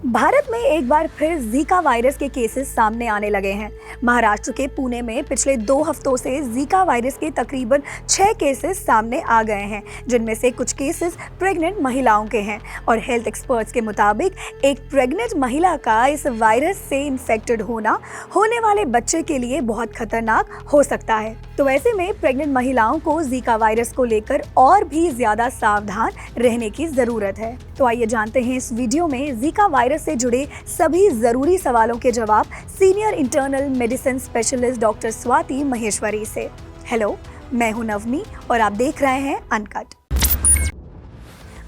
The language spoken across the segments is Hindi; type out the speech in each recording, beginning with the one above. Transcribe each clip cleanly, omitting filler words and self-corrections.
भारत में एक बार फिर जीका वायरस के केसेस सामने आने लगे हैं। महाराष्ट्र के पुणे में पिछले 2 हफ्तों से जीका वायरस के तकरीबन 6 केसेस सामने आ गए हैं, जिनमें से कुछ केसेस प्रेग्नेंट महिलाओं के हैं और हेल्थ एक्सपर्ट्स के मुताबिक एक प्रेग्नेंट महिला का इस वायरस से इन्फेक्टेड होने वाले बच्चे के लिए बहुत खतरनाक हो सकता है। तो ऐसे में प्रेग्नेंट महिलाओं को जीका वायरस को लेकर और भी ज्यादा सावधान रहने की जरूरत है। तो आइए जानते हैं इस वीडियो में जीका वायरस से जुड़े सभी जरूरी सवालों के जवाब senior internal medicine specialist doctor Swati Maheshwari से। हेलो, मैं हूं नवमी और आप देख रहे हैं अनकट।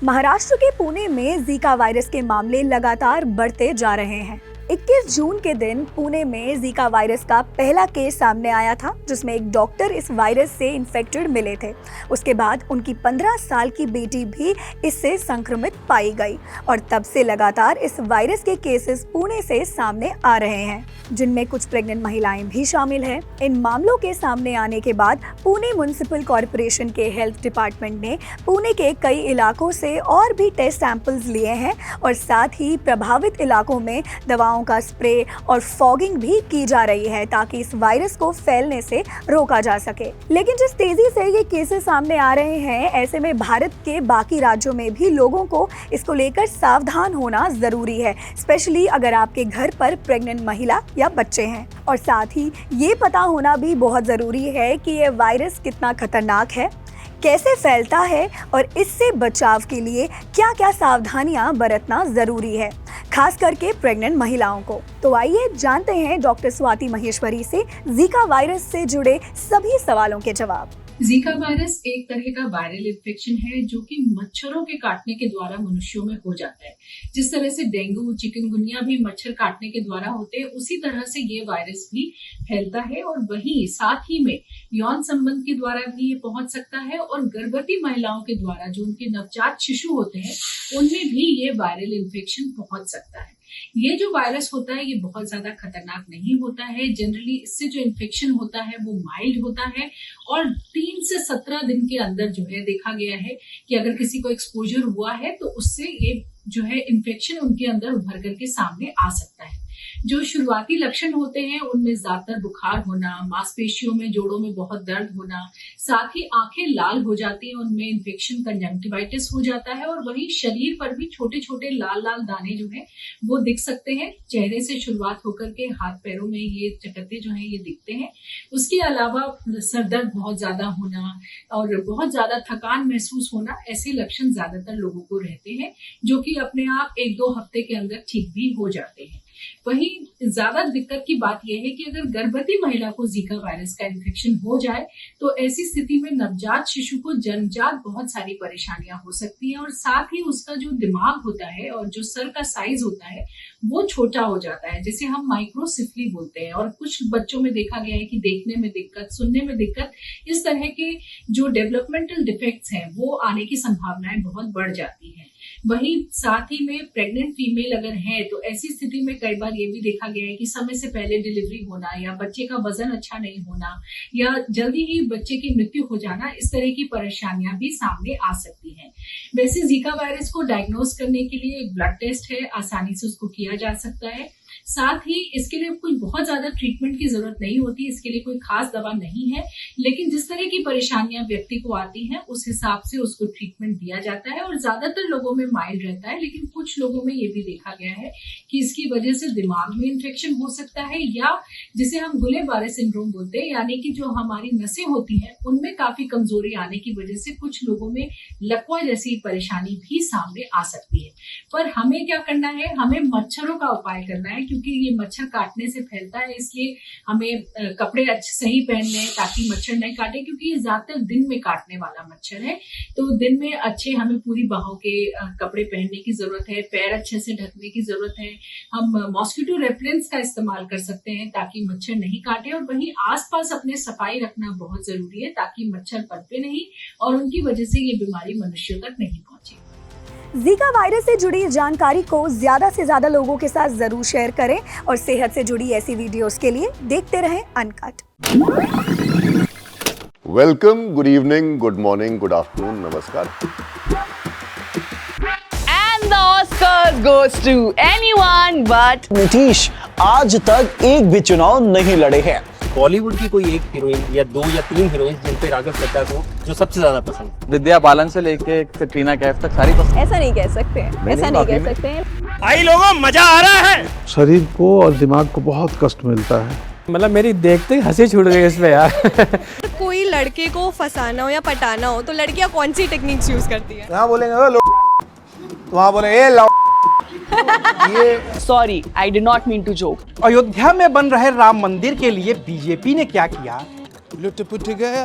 महाराष्ट्र के पुणे में जीका वायरस के मामले लगातार बढ़ते जा रहे हैं। 21 जून के दिन पुणे में जीका वायरस का पहला केस सामने आया था, जिसमें एक डॉक्टर इस वायरस से इन्फेक्टेड मिले थे। उसके बाद उनकी 15 साल की बेटी भी इससे संक्रमित पाई गई और तब से लगातार इस वायरस के केसेस पुणे से सामने आ रहे हैं, जिनमें कुछ प्रेग्नेंट महिलाएं भी शामिल हैं। इन मामलों के सामने आने के बाद पुणे म्युनिसिपल कॉर्पोरेशन के हेल्थ डिपार्टमेंट ने पुणे के कई इलाकों से और भी टेस्ट सैंपल्स लिए हैं और साथ ही प्रभावित इलाकों में दवाओं का स्प्रे और फॉगिंग भी की जा रही है, ताकि इस वायरस को फैलने से रोका जा सके। लेकिन जिस तेजी से ये केसेस सामने आ रहे हैं, ऐसे में भारत के बाकी राज्यों में भी लोगों को इसको लेकर सावधान होना जरूरी है, स्पेशली अगर आपके घर पर प्रेग्नेंट महिला या बच्चे हैं। और साथ ही ये पता होना भी बहुत जरूरी है कि ये वायरस कितना खतरनाक है, कैसे फैलता है और इससे बचाव के लिए क्या-क्या सावधानियां बरतना जरूरी है, खास करके प्रेग्नेंट महिलाओं को। तो आइए जानते हैं डॉक्टर स्वाति महेश्वरी से जीका वायरस से जुड़े सभी सवालों के जवाब। जीका वायरस एक तरह का वायरल इन्फेक्शन है जो कि मच्छरों के काटने के द्वारा मनुष्यों में हो जाता है। जिस तरह से डेंगू, चिकनगुनिया भी मच्छर काटने के द्वारा होते हैं, उसी तरह से ये वायरस भी फैलता है और वहीं साथ ही में यौन संबंध के द्वारा भी ये पहुंच सकता है और गर्भवती महिलाओं के द्वारा जो उनके नवजात शिशु होते हैं उनमें भी ये वायरल इन्फेक्शन पहुंच सकता है। ये जो वायरस होता है ये बहुत ज्यादा खतरनाक नहीं होता है। जनरली इससे जो इन्फेक्शन होता है वो माइल्ड होता है और 3 से 17 दिन के अंदर जो है देखा गया है कि अगर किसी को एक्सपोजर हुआ है तो उससे ये जो है इन्फेक्शन उनके अंदर उभर करके सामने आ सकता है। जो शुरुआती लक्षण होते हैं उनमें ज्यादातर बुखार होना, मांसपेशियों में, जोड़ों में बहुत दर्द होना, साथ ही आंखें लाल हो जाती हैं, उनमें इन्फेक्शन कंजंक्टिवाइटिस हो जाता है और वहीं शरीर पर भी छोटे छोटे लाल लाल दाने जो है वो दिख सकते हैं। चेहरे से शुरुआत होकर के हाथ पैरों में ये चकत्ते जो है ये दिखते हैं। उसके अलावा सर दर्द बहुत ज्यादा होना और बहुत ज्यादा थकान महसूस होना, ऐसे लक्षण ज्यादातर लोगों को रहते हैं जो कि अपने आप 1-2 हफ्ते के अंदर ठीक भी हो जाते हैं। वहीं ज्यादा दिक्कत की बात यह है कि अगर गर्भवती महिला को जीका वायरस का इन्फेक्शन हो जाए तो ऐसी स्थिति में नवजात शिशु को जन्मजात बहुत सारी परेशानियां हो सकती हैं और साथ ही उसका जो दिमाग होता है और जो सर का साइज होता है वो छोटा हो जाता है, जिसे हम माइक्रोसिफली बोलते हैं। और कुछ बच्चों में देखा गया है कि देखने में दिक्कत, सुनने में दिक्कत, इस तरह के जो डेवलपमेंटल डिफेक्ट्स हैं वो आने की संभावनाएं बहुत बढ़ जाती हैं। वहीं साथ ही में प्रेग्नेंट फीमेल अगर है तो ऐसी स्थिति में कई बार ये भी देखा गया है कि समय से पहले डिलीवरी होना या बच्चे का वजन अच्छा नहीं होना या जल्दी ही बच्चे की मृत्यु हो जाना, इस तरह की परेशानियां भी सामने आ सकती हैं। वैसे जीका वायरस को डायग्नोज करने के लिए एक ब्लड टेस्ट है, आसानी से उसको किया जा सकता है। साथ ही इसके लिए कोई बहुत ज्यादा ट्रीटमेंट की जरूरत नहीं होती, इसके लिए कोई खास दवा नहीं है, लेकिन जिस तरह की परेशानियां व्यक्ति को आती हैं उस हिसाब से उसको ट्रीटमेंट दिया जाता है और ज्यादातर लोगों में माइल्ड रहता है। लेकिन कुछ लोगों में ये भी देखा गया है कि इसकी वजह से दिमाग में इन्फेक्शन हो सकता है या जिसे हम गुलेबारे सिंड्रोम बोलते हैं, यानी कि जो हमारी नसें होती हैं उनमें काफी कमजोरी आने की वजह से कुछ लोगों में लकवा जैसी परेशानी भी सामने आ सकती है। पर हमें क्या करना है, हमें मच्छरों का उपाय करना है, क्योंकि ये मच्छर काटने से फैलता है, इसलिए हमें कपड़े अच्छे सही पहनने हैं ताकि मच्छर नहीं काटे, क्योंकि ये ज्यादातर दिन में काटने वाला मच्छर है। तो दिन में अच्छे हमें पूरी बाहों के कपड़े पहनने की जरूरत है, पैर अच्छे से ढकने की जरूरत है। हम मॉस्किटो रेपेलेंट्स का इस्तेमाल कर सकते हैं ताकि मच्छर नहीं काटे और वहीं आसपास अपने सफाई रखना बहुत जरूरी है ताकि मच्छर पनपे नहीं और उनकी वजह से ये बीमारी मनुष्यों तक नहीं पहुंचे। जीका वायरस से जुड़ी जानकारी को ज्यादा से ज्यादा लोगों के साथ जरूर शेयर करें और सेहत से जुड़ी ऐसी वीडियोस के लिए देखते रहें uncut. Welcome, good evening, good morning, good afternoon, नमस्कार। And the Oscars goes to anyone but Nitish आज तक एक भी चुनाव नहीं लड़े हैं। बॉलीवुड की कोई एक हीरोइन या 2 या 3 हीरोइन जिन पे राघव चड्ढा को जो सबसे ज्यादा पसंद। विद्या बालन से लेके कटरीना कैफ तक सारी पसंद। ऐसा नहीं कह सकते हैं, ऐसा नहीं कह सकते हैं। भाई लोगों मजा आ रहा है। शरीर को और दिमाग को बहुत कष्ट मिलता है। मतलब मेरी देखते ही हंसी छूट गई इस पे यार। कोई लड़के को फंसाना हो या पटाना हो तो लड़कियां कौन सी टेक्निक्स यूज करती है? यहाँ बोलेंगे वहाँ बोले ये Sorry, I did not mean to joke. Ayodhya में बन रहे राम मंदिर के लिए बीजेपी ने क्या किया? लुट-पुट गया।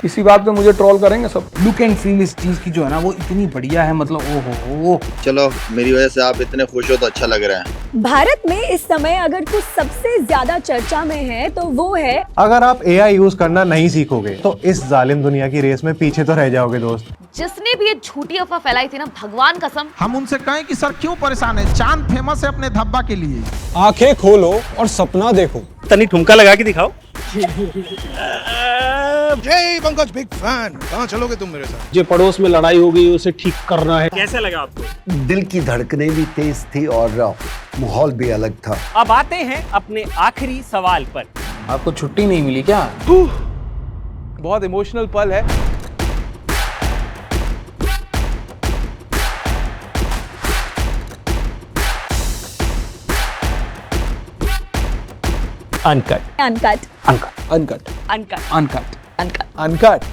इसी बात पे मुझे ट्रोल करेंगे सब। लुक एंड फील इस चीज की जो है ना वो इतनी बढ़िया है, मतलब ओहो। चलो मेरी वजह से आप इतने खुश हो तो अच्छा लग रहा है। भारत में इस समय अगर कुछ सबसे ज्यादा चर्चा में है तो वो है, अगर आप AI यूज करना नहीं सीखोगे तो इस जालिम दुनिया की रेस में पीछे तो रह जाओगे दोस्त। जिसने भी ये झूठी अफवाह फैलाई थी ना, भगवान कसम। हम उनसे कहें कि सर क्यों परेशान है? चांद फेमस है अपने धब्बा के लिए। आंखें खोलो और सपना देखो। तनी ठुमका लगा के दिखाओ। जय पंकज बिग फैन। कहाँ चलोगे तुम मेरे साथ? जो पड़ोस में लड़ाई हो गई उसे ठीक करना है। कैसा लगा आपको? दिल की धड़कनें भी तेज थी और माहौल भी अलग था। अब आते हैं अपने आखिरी सवाल पर। आपको छुट्टी नहीं मिली क्या? बहुत इमोशनल पल है। Uncut uncut uncut uncut uncut uncut uncut